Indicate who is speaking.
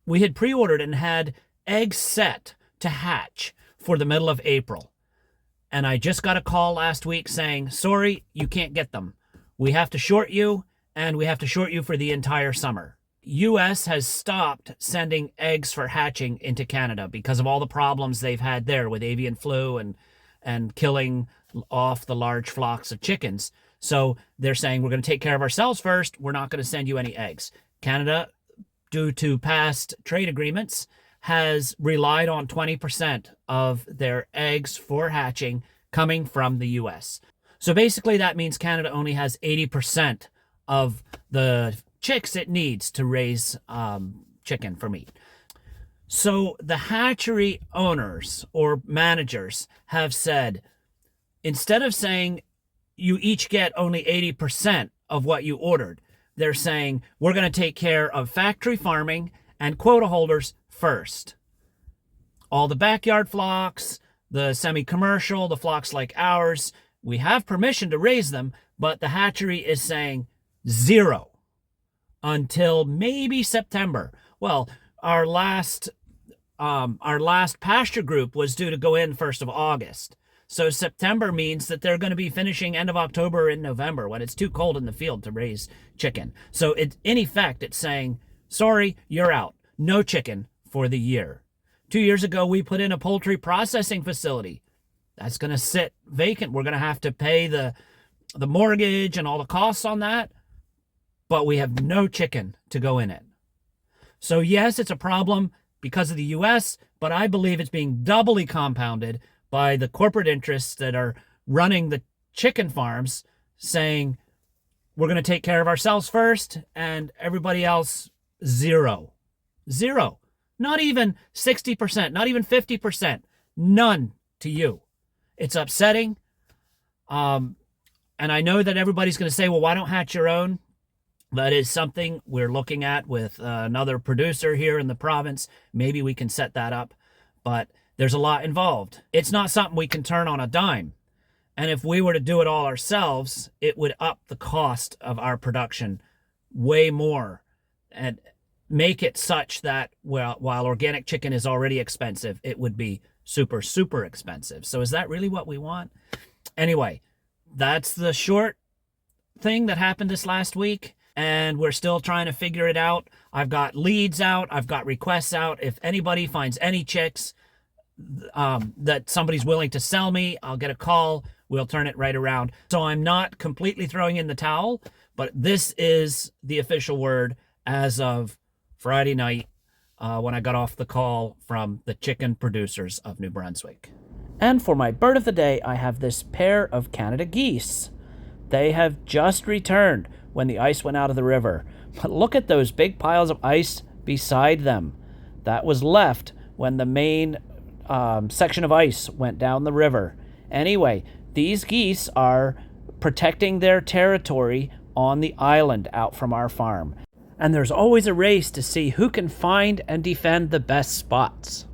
Speaker 1: We had pre-ordered and had eggs set to hatch for the middle of April. And I just got a call last week saying, sorry, you can't get them. We have to short you, and we have to short you for the entire summer. U.S. has stopped sending eggs for hatching into Canada because of all the problems they've had there with avian flu and killing off the large flocks of chickens. So they're saying, we're going to take care of ourselves first. We're not going to send you any eggs. Canada, due to past trade agreements, has relied on 20% of their eggs for hatching coming from the U.S. So basically that means Canada only has 80% of the chicks it needs to raise chicken for meat. So the hatchery owners or managers have said, instead of saying you each get only 80% of what you ordered, they're saying we're going to take care of factory farming and quota holders first. All the backyard flocks, the semi-commercial, the flocks like ours, we have permission to raise them, but the hatchery is saying zero until maybe September. Well, our last pasture group was due to go in 1st of August. So September means that they're going to be finishing end of October or in November when it's too cold in the field to raise chicken. So in effect, it's saying, sorry, you're out. No chicken for the year. 2 years ago, we put in a poultry processing facility. That's going to sit vacant. We're going to have to pay the mortgage and all the costs on that, but we have no chicken to go in it. So yes, it's a problem because of the U.S., but I believe it's being doubly compounded by the corporate interests that are running the chicken farms, saying we're going to take care of ourselves first and everybody else zero. Zero. Not even 60%, not even 50%. None to you. It's upsetting. And I know that everybody's going to say, well, why don't hatch your own? That is something we're looking at with another producer here in the province. Maybe we can set that up, but there's a lot involved. It's not something we can turn on a dime. And if we were to do it all ourselves, it would up the cost of our production way more and make it such that while organic chicken is already expensive, it would be super, super expensive. So is that really what we want? Anyway, that's the short thing that happened this last week, and we're still trying to figure it out. I've got leads out. I've got requests out. If anybody finds any chicks that somebody's willing to sell me, I'll get a call. We'll turn it right around. So I'm not completely throwing in the towel, but this is the official word as of Friday night when I got off the call from the chicken producers of New Brunswick. And for my bird of the day, I have this pair of Canada geese. They have just returned when the ice went out of the river. But look at those big piles of ice beside them. That was left when the main section of ice went down the river. Anyway, these geese are protecting their territory on the island out from our farm. And there's always a race to see who can find and defend the best spots.